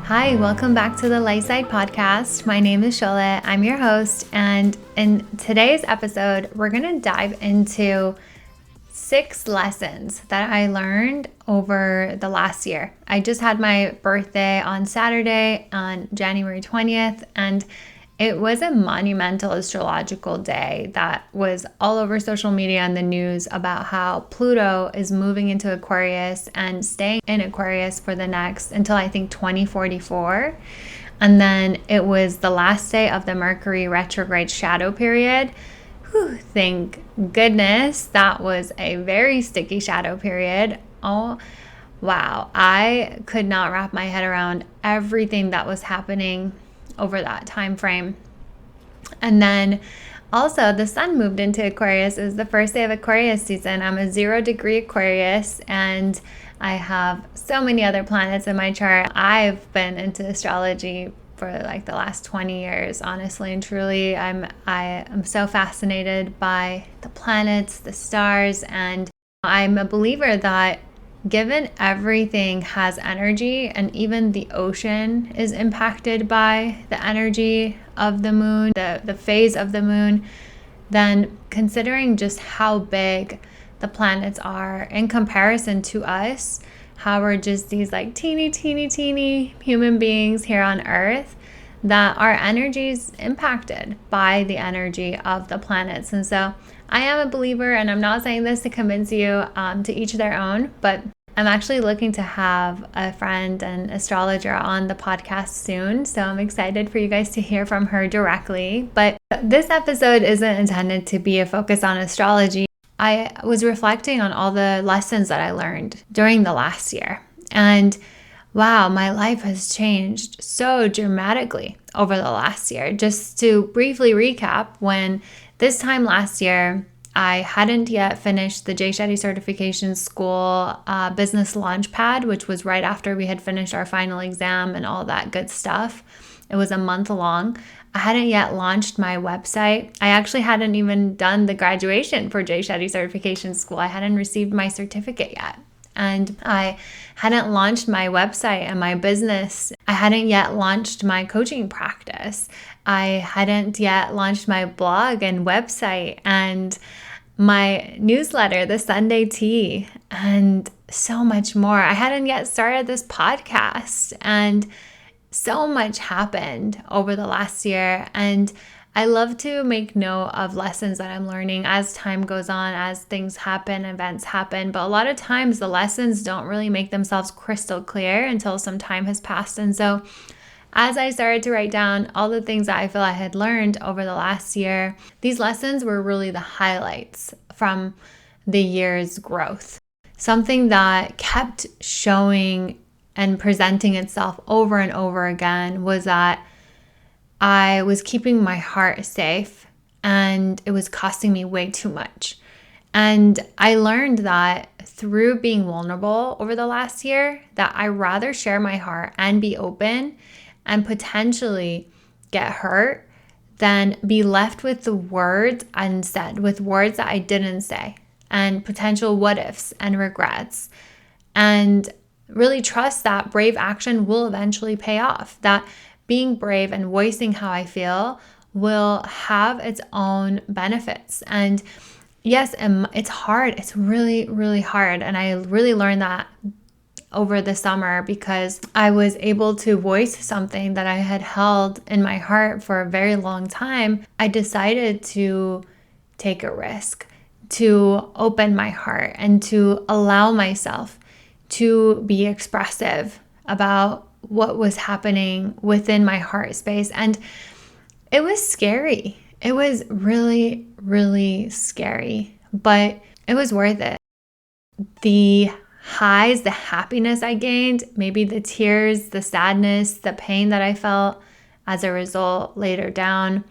Hi, welcome back to the Lightside Podcast. My name is Shola. I'm your host, and in today's episode, we're going to dive into 6 lessons that I learned over the last year. I just had my birthday on Saturday, on January 20th, and it was a monumental astrological day that was all over social media and the news about how Pluto is moving into Aquarius and staying in Aquarius for the next until I think 2044. And then it was the last day of the Mercury retrograde shadow period. Whew, thank goodness that was a very sticky shadow period. Oh, wow. I could not wrap my head around everything that was happening over that time frame. And then also the sun moved into Aquarius. It was the first day of Aquarius season. I'm a 0-degree Aquarius and I have so many other planets in my chart. I've been into astrology for like the last 20 years, honestly and truly. I am so fascinated by the planets, the stars, and I'm a believer that given everything has energy and even the ocean is impacted by the energy of the moon, the phase of the moon, then considering just how big the planets are in comparison to us, how we're just these like teeny human beings here on Earth, that our energy is impacted by the energy of the planets. And so I am a believer, and I'm not saying this to convince you, to each their own, but I'm actually looking to have a friend and astrologer on the podcast soon, so I'm excited for you guys to hear from her directly. But this episode isn't intended to be a focus on astrology. I was reflecting on all the lessons that I learned during the last year, and wow, my life has changed so dramatically over the last year. Just to briefly recap, when this time last year, I hadn't yet finished the Jay Shetty Certification School Business Launchpad, which was right after we had finished our final exam and all that good stuff. It was a month long. I hadn't yet launched my website. I actually hadn't even done the graduation for Jay Shetty Certification School. I hadn't received my certificate yet. And I hadn't launched my website and my business. I hadn't yet launched my coaching practice. I hadn't yet launched my blog and website and my newsletter, the Sunday Tea, and so much more. I hadn't yet started this podcast, and so much happened over the last year. And I love to make note of lessons that I'm learning as time goes on, as things happen, events happen. But a lot of times the lessons don't really make themselves crystal clear until some time has passed. And so as I started to write down all the things that I feel I had learned over the last year, these lessons were really the highlights from the year's growth. Something that kept showing and presenting itself over and over again was that I was keeping my heart safe and it was costing me way too much. And I learned that through being vulnerable over the last year, that I rather share my heart and be open and potentially get hurt than be left with the words unsaid, with words that I didn't say, and potential what ifs and regrets. And really trust that brave action will eventually pay off, that being brave and voicing how I feel will have its own benefits. And yes, it's hard. It's really, really hard. And I really learned that over the summer because I was able to voice something that I had held in my heart for a very long time. I decided to take a risk, to open my heart and to allow myself to be expressive about what was happening within my heart space. And it was scary. It was really, really scary, but it was worth it. The highs, the happiness I gained, maybe the tears, the sadness, the pain that I felt as a result later down,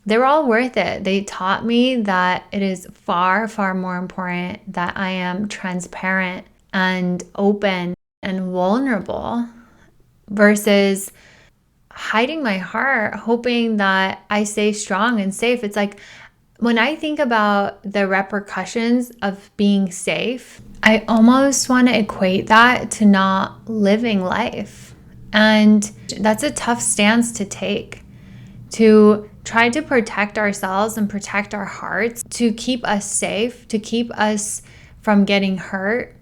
they were all worth it. They taught me that it is far, far more important that I am transparent and open and vulnerable versus hiding my heart, hoping that I stay strong and safe. It's like when I think about the repercussions of being safe, I almost want to equate that to not living life. And that's a tough stance to take, to try to protect ourselves and protect our hearts, to keep us safe, to keep us from getting hurt,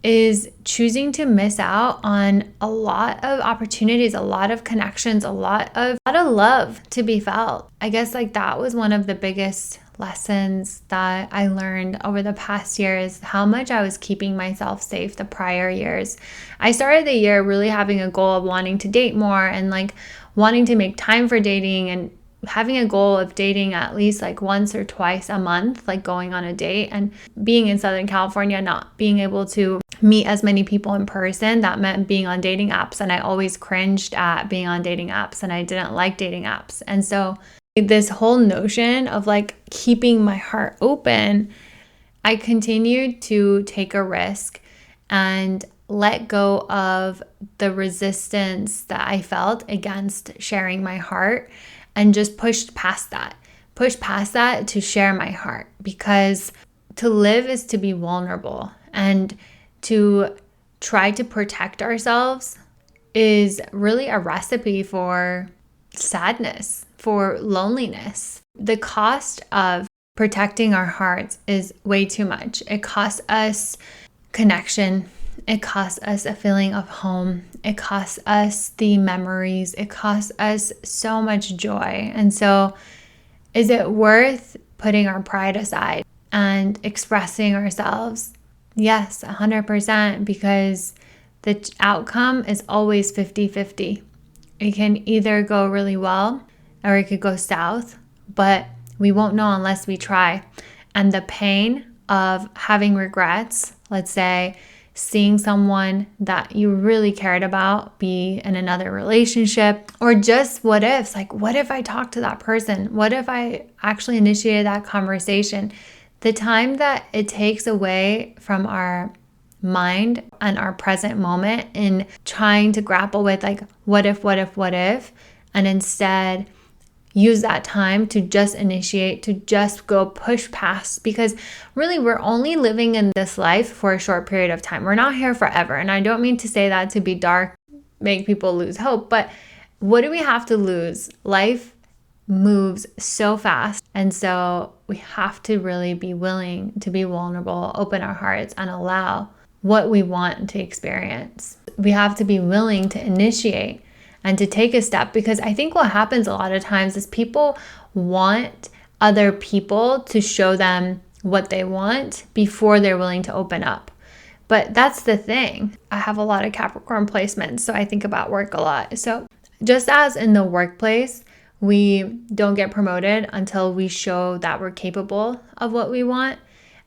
is choosing to miss out on a lot of opportunities, a lot of connections, a lot of love to be felt. I guess like that was one of the biggest lessons that I learned over the past year, is how much I was keeping myself safe the prior years. I started the year really having a goal of wanting to date more and like wanting to make time for dating, and having a goal of dating at least like once or twice a month, like going on a date. And being in Southern California, not being able to meet as many people in person, that meant being on dating apps. And I always cringed at being on dating apps, and I didn't like dating apps. And so this whole notion of like keeping my heart open, I continued to take a risk and let go of the resistance that I felt against sharing my heart, and just pushed past that to share my heart. Because to live is to be vulnerable, and to try to protect ourselves is really a recipe for sadness, for loneliness. The cost of protecting our hearts is way too much. It costs us connection. It costs us a feeling of home. It costs us the memories. It costs us so much joy. And so, is it worth putting our pride aside and expressing ourselves? Yes, 100%, because the outcome is always 50-50. It can either go really well or it could go south, but we won't know unless we try. And the pain of having regrets, let's say, seeing someone that you really cared about be in another relationship, or just what ifs, like what if I talked to that person? What if I actually initiated that conversation? The time that it takes away from our mind and our present moment in trying to grapple with like what if, and instead use that time to just initiate, to just go push past. Because really, we're only living in this life for a short period of time. We're not here forever. And I don't mean to say that to be dark, make people lose hope, but what do we have to lose? Life moves so fast. And so we have to really be willing to be vulnerable, open our hearts, and allow what we want to experience. We have to be willing to initiate and to take a step, because I think what happens a lot of times is people want other people to show them what they want before they're willing to open up. But that's the thing. I have a lot of Capricorn placements, so I think about work a lot. So just as in the workplace, we don't get promoted until we show that we're capable of what we want,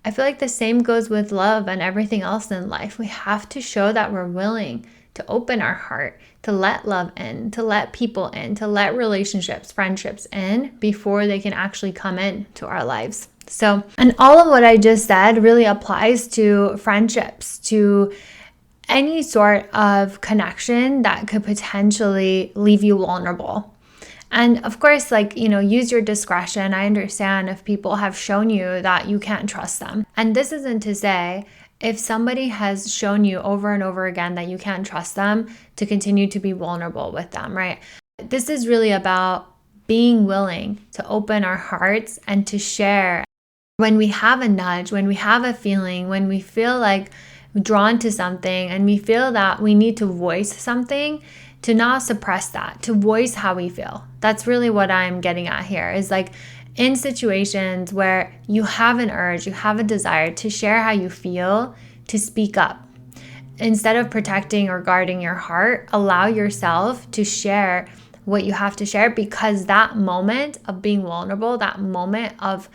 I feel like the same goes with love and everything else in life. We have to show that we're willing to open our heart, to let love in, to let people in, to let relationships, friendships in before they can actually come in to our lives. So, and all of what I just said really applies to friendships, to any sort of connection that could potentially leave you vulnerable. And of course, use your discretion. I understand if people have shown you that you can't trust them. And this isn't to say if somebody has shown you over and over again that you can't trust them, to continue to be vulnerable with them, right? This is really about being willing to open our hearts and to share. When we have a nudge, when we have a feeling, when we feel like drawn to something and we feel that we need to voice something, to not suppress that, to voice how we feel. That's really what I'm getting at here, is like in situations where you have an urge, you have a desire to share how you feel, to speak up. Instead of protecting or guarding your heart, allow yourself to share what you have to share, because that moment of being vulnerable, that moment of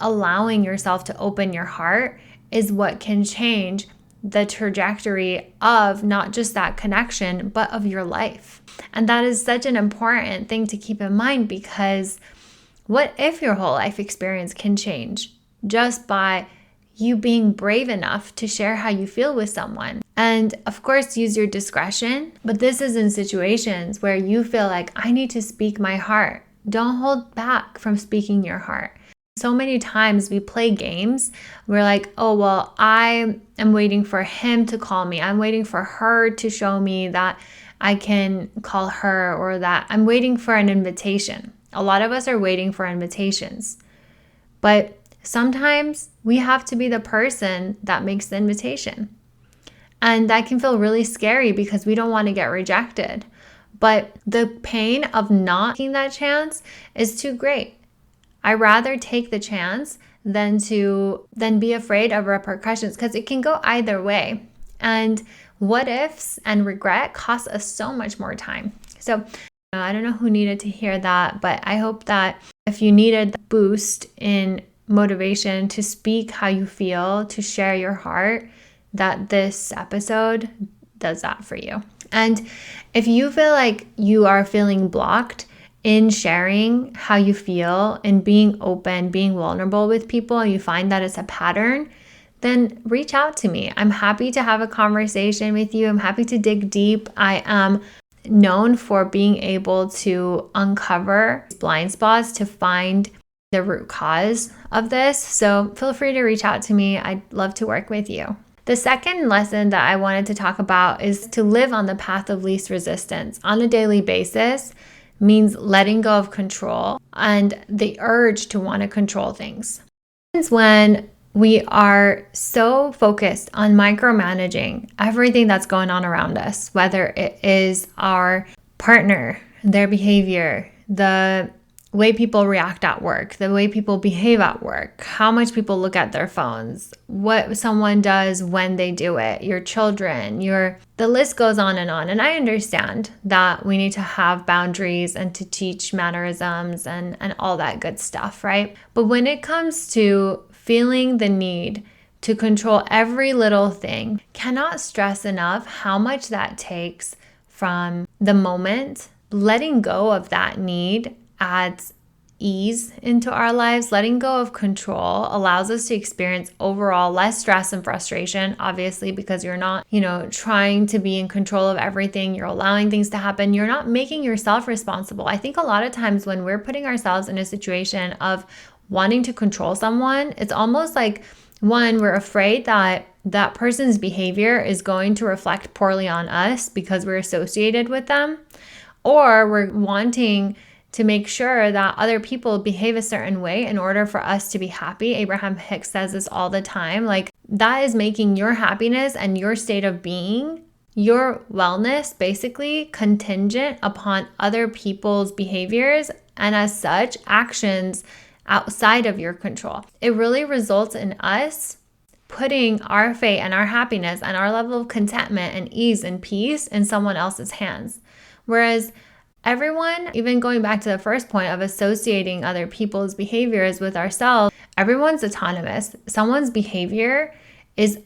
allowing yourself to open your heart is what can change the trajectory of not just that connection, but of your life. And that is such an important thing to keep in mind, because what if your whole life experience can change just by you being brave enough to share how you feel with someone? And of course, use your discretion, but this is in situations where you feel like, I need to speak my heart. Don't hold back from speaking your heart. So many times we play games. We're like, oh, well, I am waiting for him to call me. I'm waiting for her to show me that I can call her, or that I'm waiting for an invitation. A lot of us are waiting for invitations. But sometimes we have to be the person that makes the invitation. And that can feel really scary because we don't want to get rejected. But the pain of not taking that chance is too great. I rather take the chance than be afraid of repercussions, because it can go either way. And what ifs and regret cost us so much more time. So I don't know who needed to hear that, but I hope that if you needed the boost in motivation to speak how you feel, to share your heart, that this episode does that for you. And if you feel like you are feeling blocked in sharing how you feel and being open, being vulnerable with people, and you find that it's a pattern, then reach out to me. I'm happy to have a conversation with you. I'm happy to dig deep. I am known for being able to uncover blind spots to find the root cause of this. So feel free to reach out to me. I'd love to work with you. The second lesson that I wanted to talk about is to live on the path of least resistance on a daily basis means letting go of control and the urge to want to control things. When we are so focused on micromanaging everything that's going on around us, whether it is our partner, their behavior, the way people react at work, the way people behave at work, how much people look at their phones, what someone does when they do it, your children, the list goes on. And I understand that we need to have boundaries and to teach mannerisms and all that good stuff, right? But when it comes to feeling the need to control every little thing, cannot stress enough how much that takes from the moment. Letting go of that need adds ease into our lives. Letting go of control allows us to experience overall less stress and frustration, obviously, because you're not, trying to be in control of everything. You're allowing things to happen. You're not making yourself responsible. I think a lot of times when we're putting ourselves in a situation of wanting to control someone, it's almost like, one, we're afraid that that person's behavior is going to reflect poorly on us because we're associated with them, or we're wanting to make sure that other people behave a certain way in order for us to be happy. Abraham Hicks says this all the time. Like, that is making your happiness and your state of being, your wellness, basically contingent upon other people's behaviors, and as such, actions outside of your control. It really results in us putting our fate and our happiness and our level of contentment and ease and peace in someone else's hands. Whereas everyone, even going back to the first point of associating other people's behaviors with ourselves, everyone's autonomous. Someone's behavior is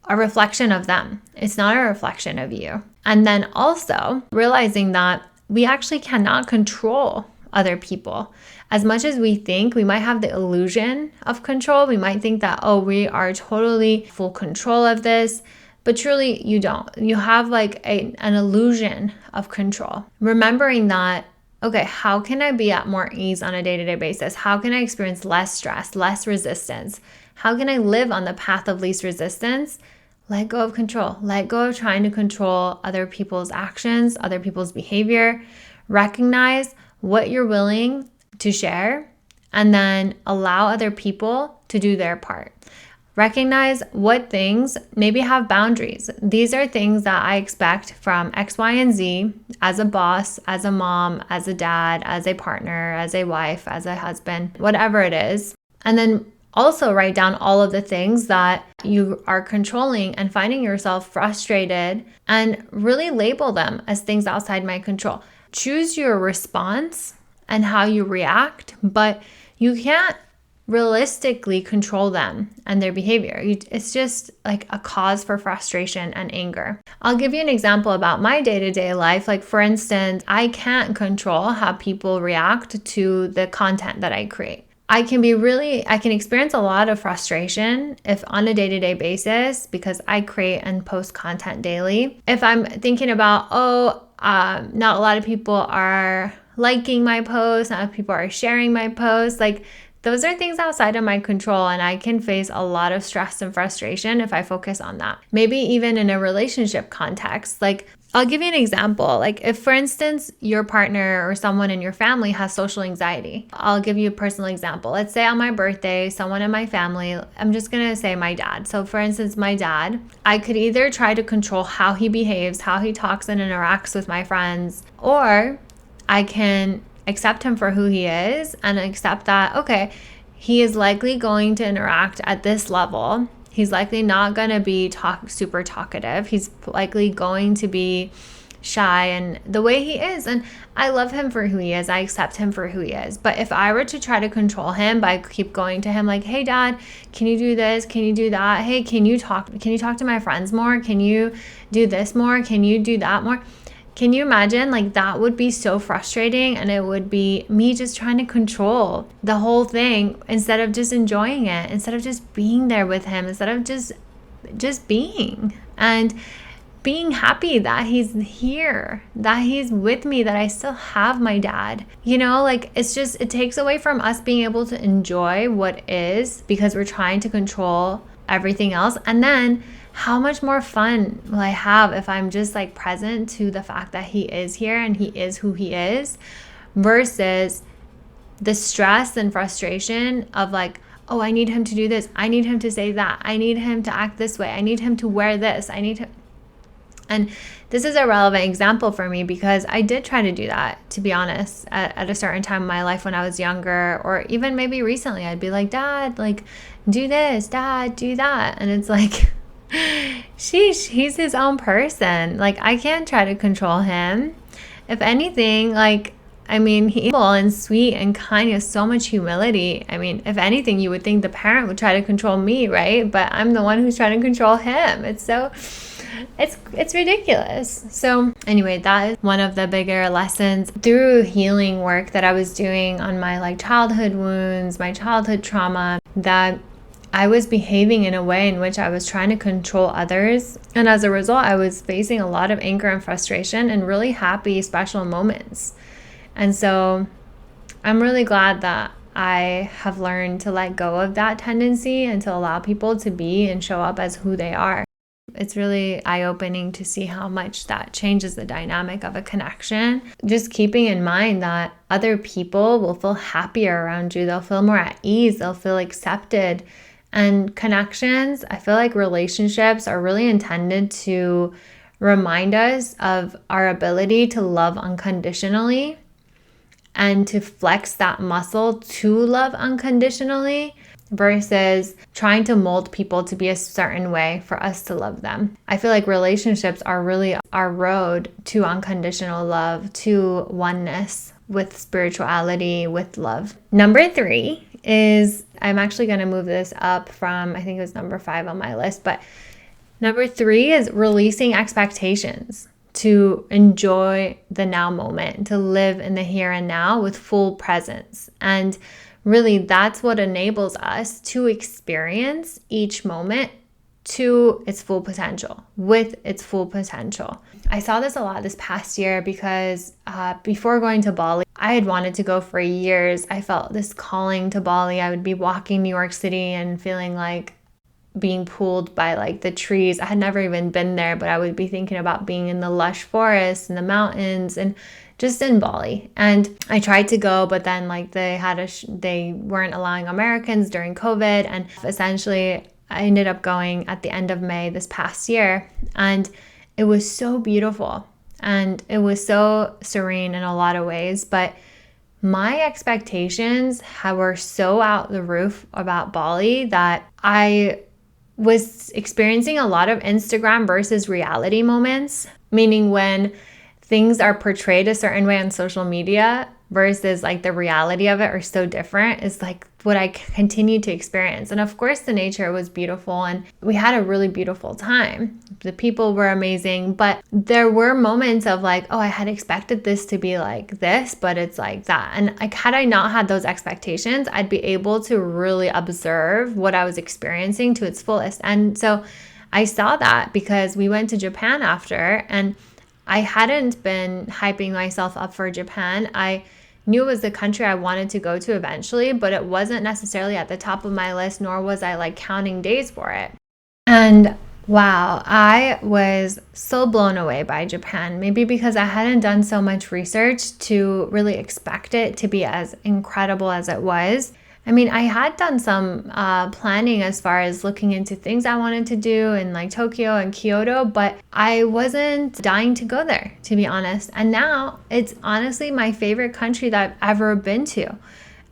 a reflection of them. It's not a reflection of you. And then also realizing that we actually cannot control other people. As much as we think we might have the illusion of control, we might think that, oh, we are totally full control of this. But truly, you don't. You have like an illusion of control. Remembering that, okay, how can I be at more ease on a day-to-day basis? How can I experience less stress, less resistance? How can I live on the path of least resistance? Let go of control. Let go of trying to control other people's actions, other people's behavior. Recognize what you're willing to share, and then allow other people to do their part. Recognize what things maybe have boundaries. These are things that I expect from X, Y, and Z as a boss, as a mom, as a dad, as a partner, as a wife, as a husband, whatever it is. And then also write down all of the things that you are controlling and finding yourself frustrated, and really label them as things outside my control. Choose your response and how you react, but you can't realistically control them and their behavior. It's just like a cause for frustration and anger. I'll give you an example about my day-to-day life. Like, for instance, I can't control how people react to the content that I create. I can experience a lot of frustration if on a day-to-day basis, because I create and post content daily. If I'm thinking about, not a lot of people are liking my posts, not a lot of people are sharing my posts, like Those are things outside of my control, and I can face a lot of stress and frustration if I focus on that. Maybe even in a relationship context. Like, I'll give you an example. Like, if, for instance, your partner or someone in your family has social anxiety, I'll give you a personal example. Let's say on my birthday, someone in my family, I'm just going to say my dad. So, for instance, my dad, I could either try to control how he behaves, how he talks and interacts with my friends, or I can accept him for who he is and accept that, okay, he is likely going to interact at this level. He's likely not going to be super talkative. He's likely going to be shy and the way he is. And I love him for who he is. I accept him for who he is. But if I were to try to control him by keep going to him like, hey, Dad, can you do this? Can you do that? Hey, can you talk to my friends more? Can you do this more? Can you do that more? Can you imagine? Like, that would be so frustrating, and it would be me just trying to control the whole thing instead of just enjoying it, instead of just being there with him, instead of just being and being happy that he's here, that he's with me, that I still have my dad. Like, it takes away from us being able to enjoy what is because we're trying to control everything else. And then how much more fun will I have if I'm just like present to the fact that he is here and he is who he is, versus the stress and frustration of like, oh, I need him to do this. I need him to say that. I need him to act this way. I need him to wear this. And this is a relevant example for me because I did try to do that, to be honest, at a certain time in my life when I was younger, or even maybe recently. I'd be like, Dad, like, do this, Dad, do that. And it's like, sheesh, he's his own person. Like, I can't try to control him. If anything, like, he's humble and sweet and kind. He has so much humility. If anything, you would think the parent would try to control me, right? But I'm the one who's trying to control him. It's ridiculous. So anyway, that is one of the bigger lessons through healing work that I was doing on my like childhood wounds, my childhood trauma, that I was behaving in a way in which I was trying to control others. And as a result, I was facing a lot of anger and frustration and really happy, special moments. And so I'm really glad that I have learned to let go of that tendency and to allow people to be and show up as who they are. It's really eye-opening to see how much that changes the dynamic of a connection. Just keeping in mind that other people will feel happier around you. They'll feel more at ease. They'll feel accepted. And connections, I feel like relationships are really intended to remind us of our ability to love unconditionally and to flex that muscle to love unconditionally versus trying to mold people to be a certain way for us to love them. I feel like relationships are really our road to unconditional love, to oneness with spirituality, with love. Number 3 is, I'm actually going to move this up from, I think it was number 5 on my list, but number 3 is releasing expectations, to enjoy the now moment, to live in the here and now with full presence. And really, that's what enables us to experience each moment to its full potential, with its full potential. I saw this a lot this past year because before going to Bali, I had wanted to go for years. I felt this calling to Bali. I would be walking New York City and feeling like being pulled by like the trees. I had never even been there, but I would be thinking about being in the lush forests and the mountains and just in Bali. And I tried to go, but then like they weren't allowing Americans during COVID. And essentially I ended up going at the end of May this past year. And it was so beautiful and it was so serene in a lot of ways. But my expectations were so out the roof about Bali that I was experiencing a lot of Instagram versus reality moments, meaning when things are portrayed a certain way on social media versus like the reality of it are so different is like what I continue to experience. And of course the nature was beautiful and we had a really beautiful time. The people were amazing, but there were moments of like, oh, I had expected this to be like this, but it's like that. And like, had I not had those expectations, I'd be able to really observe what I was experiencing to its fullest. And so I saw that because we went to Japan after, and I hadn't been hyping myself up for Japan. I knew it was the country I wanted to go to eventually, but it wasn't necessarily at the top of my list, nor was I like counting days for it. And wow, I was so blown away by Japan, maybe because I hadn't done so much research to really expect it to be as incredible as it was. I mean, I had done some planning as far as looking into things I wanted to do in like Tokyo and Kyoto, but I wasn't dying to go there, to be honest. And now it's honestly my favorite country that I've ever been to.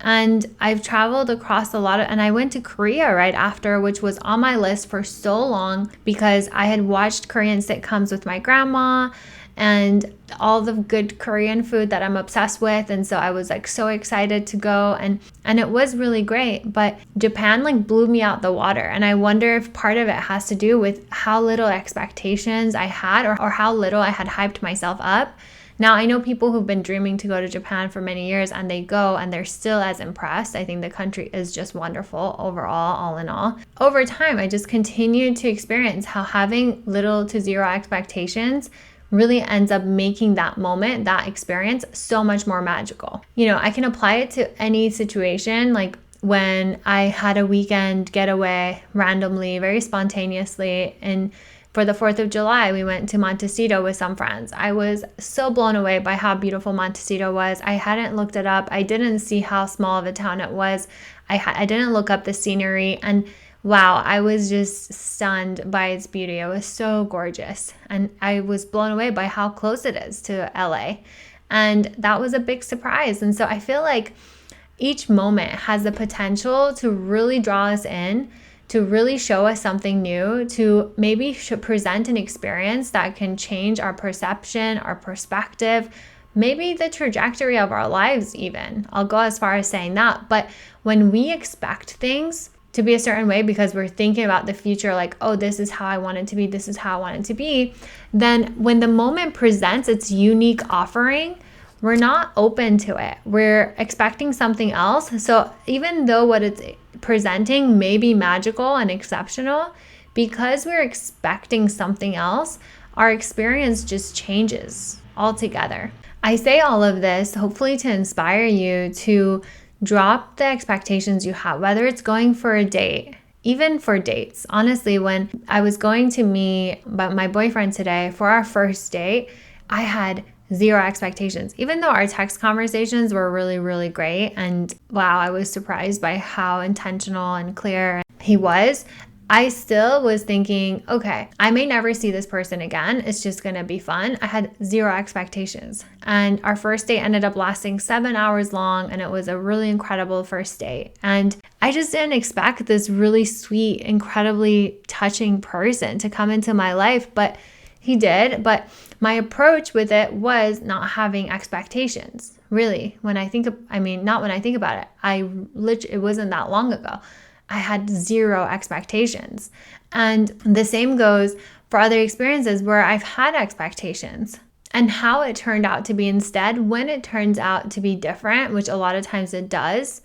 And I've traveled across and I went to Korea right after, which was on my list for so long because I had watched Korean sitcoms with my grandma and all the good Korean food that I'm obsessed with. And so I was like so excited to go and it was really great. But Japan like blew me out the water. And I wonder if part of it has to do with how little expectations I had or how little I had hyped myself up. Now, I know people who've been dreaming to go to Japan for many years and they go and they're still as impressed. I think the country is just wonderful overall, all in all. Over time, I just continued to experience how having little to zero expectations really ends up making that moment, that experience, so much more magical. You know, I can apply it to any situation, like when I had a weekend getaway randomly, very spontaneously, and for the 4th of July, we went to Montecito with some friends. I was so blown away by how beautiful Montecito was. I hadn't looked it up. I didn't see how small of a town it was. I didn't look up the scenery. And wow, I was just stunned by its beauty. It was so gorgeous. And I was blown away by how close it is to LA. And that was a big surprise. And so I feel like each moment has the potential to really draw us in, to really show us something new, to maybe present an experience that can change our perception, our perspective, maybe the trajectory of our lives even. I'll go as far as saying that. But when we expect things to be a certain way because we're thinking about the future, like, oh, this is how I want it to be, this is how I want it to be, then when the moment presents its unique offering, we're not open to it. We're expecting something else. So even though what it's presenting may be magical and exceptional, because we're expecting something else, our experience just changes altogether. I say all of this hopefully to inspire you to drop the expectations you have, whether it's going for a date, even for dates. Honestly, when I was going to meet my boyfriend today for our first date, I had zero expectations, even though our text conversations were really, really great. And wow, I was surprised by how intentional and clear he was. I still was thinking, okay, I may never see this person again. It's just going to be fun. I had zero expectations. And our first date ended up lasting 7 hours long. And it was a really incredible first date. And I just didn't expect this really sweet, incredibly touching person to come into my life, but he did. But my approach with it was not having expectations. Really, not when I think about it, it wasn't that long ago. I had zero expectations. And the same goes for other experiences where I've had expectations. And how it turned out to be instead, when it turns out to be different, which a lot of times it does,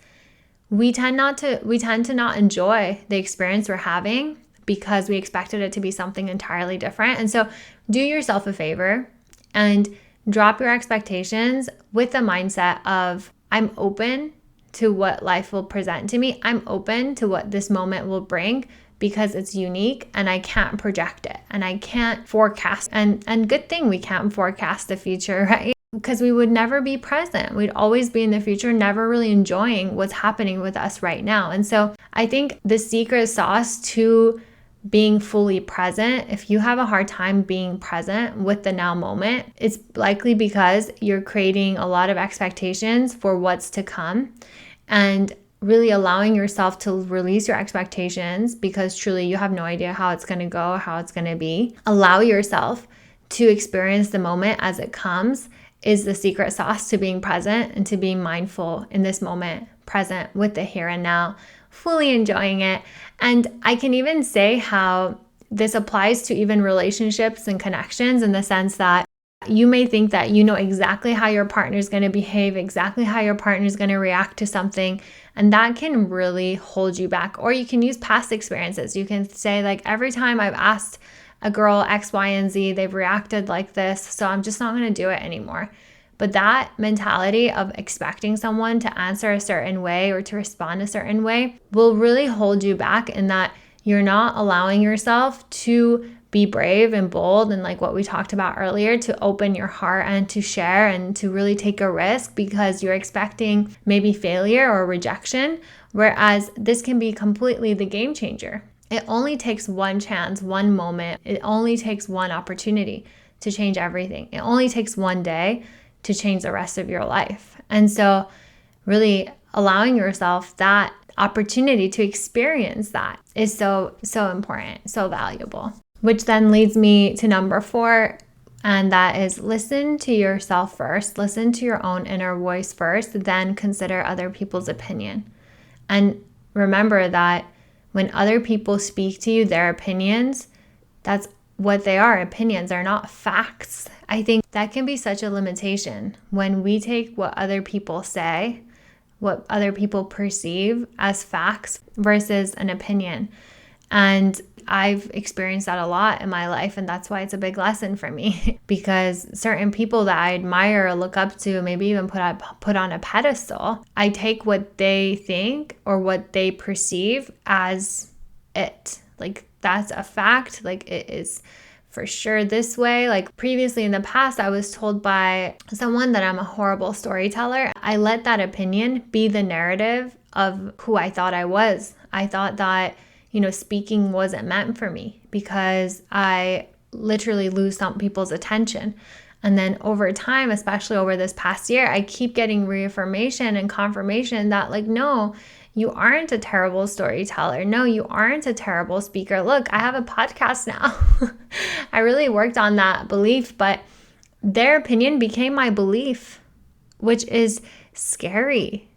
we tend to not enjoy the experience we're having because we expected it to be something entirely different. And so do yourself a favor and drop your expectations with the mindset of, I'm open to what life will present to me. I'm open to what this moment will bring because it's unique and I can't project it and I can't forecast. And good thing we can't forecast the future, right? Because we would never be present. We'd always be in the future, never really enjoying what's happening with us right now. And so I think the secret sauce to being fully present, if you have a hard time being present with the now moment, it's likely because you're creating a lot of expectations for what's to come, and really allowing yourself to release your expectations because truly you have no idea how it's going to go, how it's going to be. Allow yourself to experience the moment as it comes is the secret sauce to being present and to being mindful in this moment, present with the here and now, fully enjoying it. And I can even say how this applies to even relationships and connections, in the sense that you may think that you know exactly how your partner is going to behave, exactly how your partner is going to react to something, and that can really hold you back. Or you can use past experiences. You can say, like, every time I've asked a girl X, Y, and Z, they've reacted like this, so I'm just not going to do it anymore. But that mentality of expecting someone to answer a certain way or to respond a certain way will really hold you back, in that you're not allowing yourself to be brave and bold, and like what we talked about earlier, to open your heart and to share and to really take a risk, because you're expecting maybe failure or rejection, whereas this can be completely the game changer. It only takes one chance, one moment. It only takes one opportunity to change everything. It only takes one day to change the rest of your life. And so really allowing yourself that opportunity to experience that is so important, so valuable. Which then leads me to number 4, and that is listen to yourself first. Listen to your own inner voice first, then consider other people's opinion. And remember that when other people speak to you, their opinions, that's what they are, opinions. They're not facts. I think that can be such a limitation when we take what other people say, what other people perceive as facts versus an opinion. And I've experienced that a lot in my life, and that's why it's a big lesson for me because certain people that I admire or look up to, maybe even put on a pedestal, I take what they think or what they perceive as it. Like, that's a fact. Like, it is for sure this way. Like, previously in the past, I was told by someone that I'm a horrible storyteller. I let that opinion be the narrative of who I thought I was. I thought that speaking wasn't meant for me because I literally lose some people's attention. And then over time, especially over this past year, I keep getting reaffirmation and confirmation that no, you aren't a terrible storyteller. No, you aren't a terrible speaker. Look, I have a podcast now. I really worked on that belief, but their opinion became my belief, which is scary.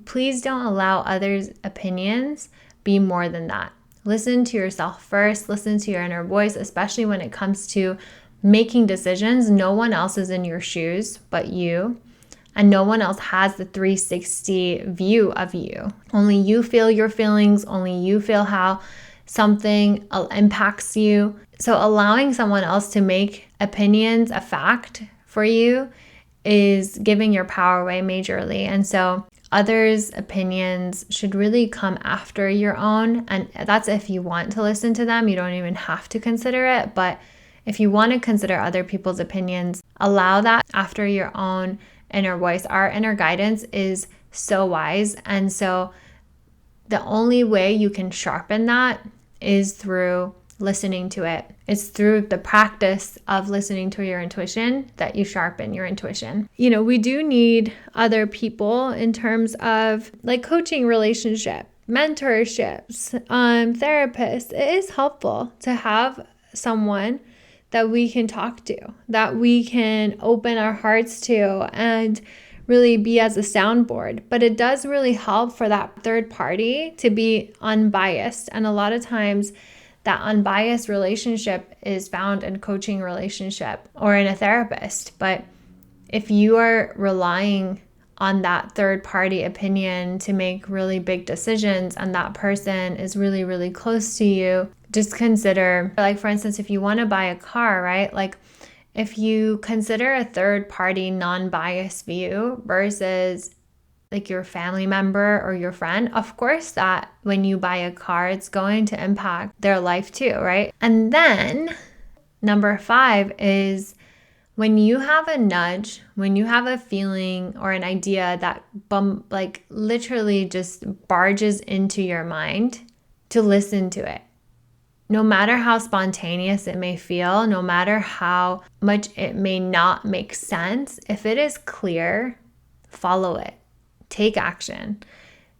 Please don't allow others' opinions be more than that. Listen to yourself first. Listen to your inner voice, especially when it comes to making decisions. No one else is in your shoes but you, and no one else has the 360 view of you. Only you feel your feelings. Only you feel how something impacts you. So allowing someone else to make opinions a fact for you is giving your power away majorly. And so others' opinions should really come after your own. And that's if you want to listen to them. You don't even have to consider it. But if you want to consider other people's opinions, allow that after your own inner voice. Our inner guidance is so wise. And so the only way you can sharpen that is through listening to it. It's through the practice of listening to your intuition that you sharpen your intuition. We do need other people in terms of coaching relationship, mentorships, therapists. It is helpful to have someone that we can talk to, that we can open our hearts to and really be as a soundboard. But it does really help for that third party to be unbiased. And a lot of times that unbiased relationship is found in coaching relationship or in a therapist. But if you are relying on that third party opinion to make really big decisions and that person is really, really close to you, just consider, for instance, if you want to buy a car, right? If you consider a third party non-biased view versus your family member or your friend, of course that when you buy a car, it's going to impact their life too, right? And then number 5 is when you have a nudge, when you have a feeling or an idea that literally just barges into your mind, to listen to it. No matter how spontaneous it may feel, no matter how much it may not make sense, if it is clear, follow it. Take action,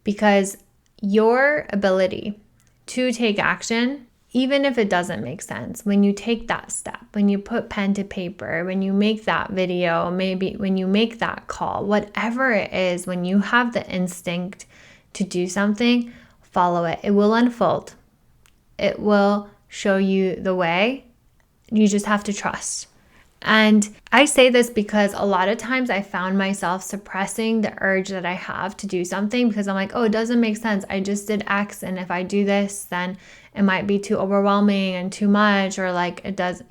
because your ability to take action, even if it doesn't make sense, when you take that step, when you put pen to paper, when you make that video, maybe when you make that call, whatever it is, when you have the instinct to do something, follow it. It will unfold. It will show you the way. You just have to trust. And I say this because a lot of times I found myself suppressing the urge that I have to do something because I'm oh, it doesn't make sense. I just did X, and if I do this, then it might be too overwhelming and too much, or it does,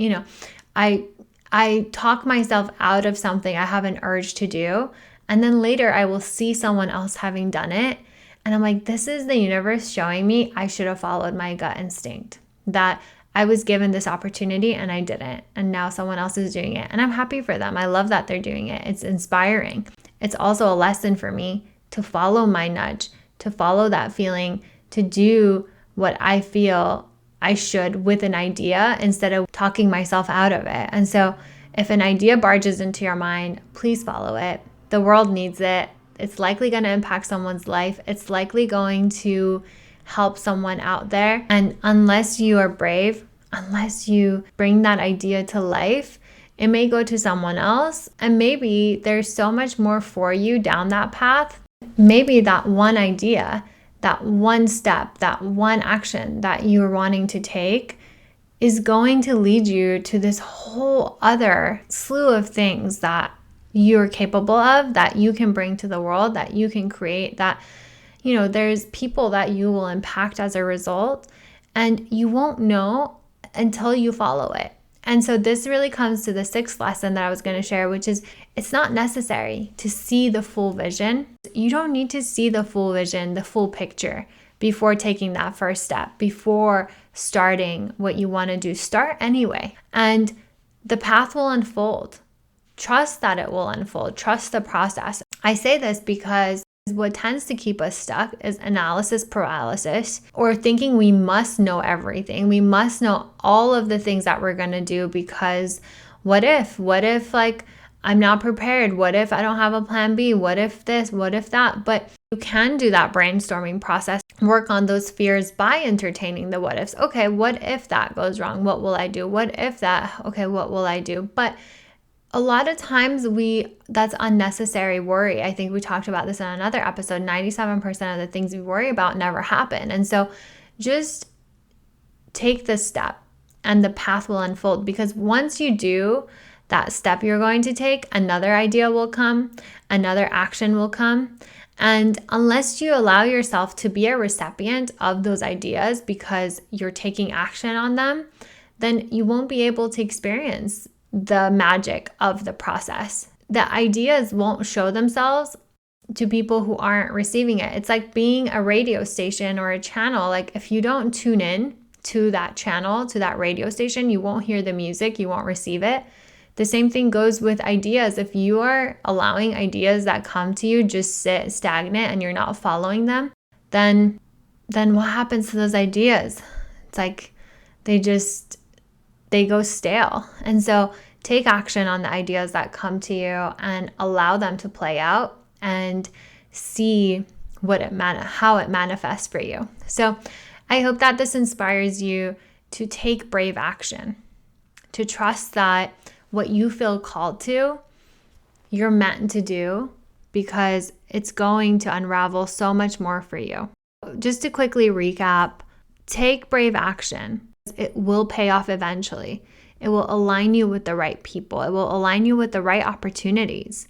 I I talk myself out of something I have an urge to do. And then later I will see someone else having done it. And I'm like, this is the universe showing me I should have followed my gut instinct, that I was given this opportunity and I didn't. And now someone else is doing it. And I'm happy for them. I love that they're doing it. It's inspiring. It's also a lesson for me to follow my nudge, to follow that feeling, to do what I feel I should with an idea instead of talking myself out of it. And so if an idea barges into your mind, please follow it. The world needs it. It's likely going to impact someone's life. It's likely going to help someone out there. And unless you are brave, unless you bring that idea to life, it may go to someone else. And maybe there's so much more for you down that path. Maybe that one idea, that one step, that one action that you're wanting to take is going to lead you to this whole other slew of things that you're capable of, that you can bring to the world, that you can create, that, there's people that you will impact as a result, and you won't know until you follow it. And so this really comes to the sixth lesson that I was going to share, which is it's not necessary to see the full vision. You don't need to see the full vision, the full picture before taking that first step, before starting what you want to do. Start anyway, and the path will unfold. Trust that it will unfold. Trust the process. I say this because what tends to keep us stuck is analysis paralysis, or thinking we must know everything. We must know all of the things that we're going to do because what if like I'm not prepared? What if I don't have a plan B? What if this? What if that? But you can do that brainstorming process. Work on those fears by entertaining the what ifs. Okay, what if that goes wrong? What will I do? What if that? Okay, what will I do? But a lot of times that's unnecessary worry. I think we talked about this in another episode. 97% of the things we worry about never happen. And so just take the step and the path will unfold, because once you do that step you're going to take, another idea will come, another action will come. And unless you allow yourself to be a recipient of those ideas because you're taking action on them, then you won't be able to experience the magic of the process. The ideas won't show themselves to people who aren't receiving it. It's like being a radio station or a channel. Like if you don't tune in to that channel, to that radio station, you won't hear the music, you won't receive it. The same thing goes with ideas. If you are allowing ideas that come to you just sit stagnant and you're not following them, then what happens to those ideas? It's like they go stale. And so take action on the ideas that come to you and allow them to play out and see how it manifests for you. So I hope that this inspires you to take brave action, to trust that what you feel called to, you're meant to do, because it's going to unravel so much more for you. Just to quickly recap, take brave action. It will pay off eventually. It will align you with the right people. It will align you with the right opportunities.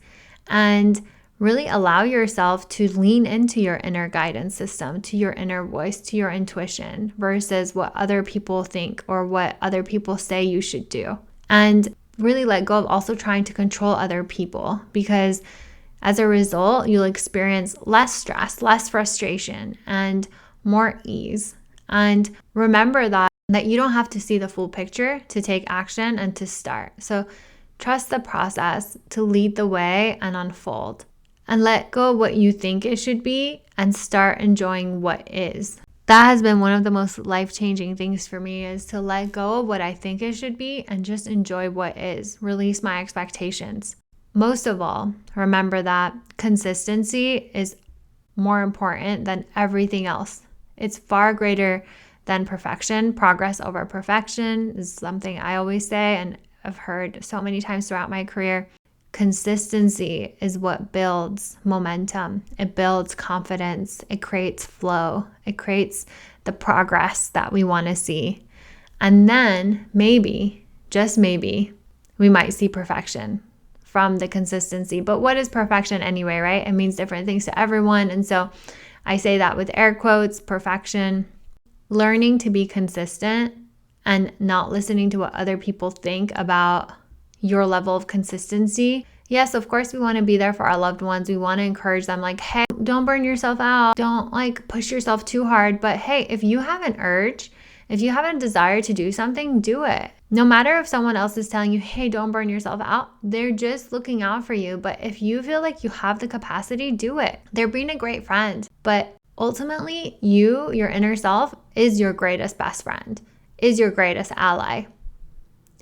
And really allow yourself to lean into your inner guidance system, to your inner voice, to your intuition, versus what other people think or what other people say you should do. And really let go of also trying to control other people, because as a result, you'll experience less stress, less frustration, and more ease. And remember that you don't have to see the full picture to take action and to start. So trust the process to lead the way and unfold, and let go of what you think it should be and start enjoying what is. That has been one of the most life-changing things for me, is to let go of what I think it should be and just enjoy what is, release my expectations. Most of all, remember that consistency is more important than everything else. It's far greater than perfection. Progress over perfection is something I always say, and I've heard so many times throughout my career. Consistency is what builds momentum. It builds confidence. It creates flow. It creates the progress that we want to see. And then maybe, just maybe, we might see perfection from the consistency. But what is perfection anyway, right? It means different things to everyone. And so I say that with air quotes, perfection. Learning to be consistent and not listening to what other people think about your level of consistency. Yes, of course, we want to be there for our loved ones. We want to encourage them like, hey, don't burn yourself out. Don't like push yourself too hard. But hey, if you have an urge, if you have a desire to do something, do it. No matter if someone else is telling you, hey, don't burn yourself out, they're just looking out for you. But if you feel like you have the capacity, do it. They're being a great friend. But ultimately, you, your inner self, is your greatest best friend, is your greatest ally,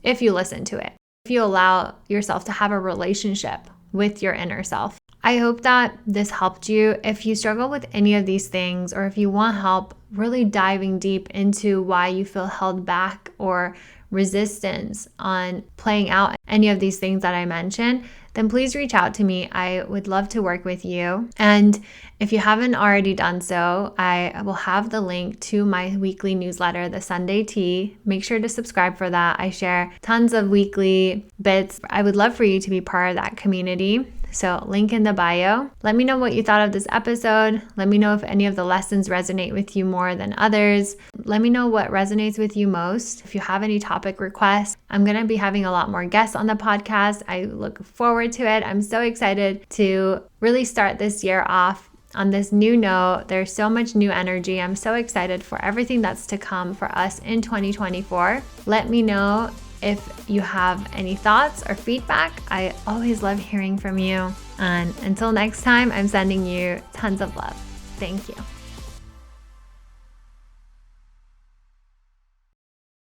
if you listen to it. If you allow yourself to have a relationship with your inner self. I hope that this helped you. If you struggle with any of these things, or if you want help really diving deep into why you feel held back or resistance on playing out any of these things that I mentioned, then please reach out to me. I would love to work with you. And if you haven't already done so, I will have the link to my weekly newsletter, The Sunday Tea. Make sure to subscribe for that. I share tons of weekly bits. I would love for you to be part of that community. So link in the bio. Let me know what you thought of this episode. Let me know if any of the lessons resonate with you more than others. Let me know what resonates with you most. If you have any topic requests, I'm going to be having a lot more guests on the podcast. I look forward to it. I'm so excited to really start this year off on this new note. There's so much new energy. I'm so excited for everything that's to come for us in 2024. Let me know if you have any thoughts or feedback. I always love hearing from you. And until next time, I'm sending you tons of love. Thank you.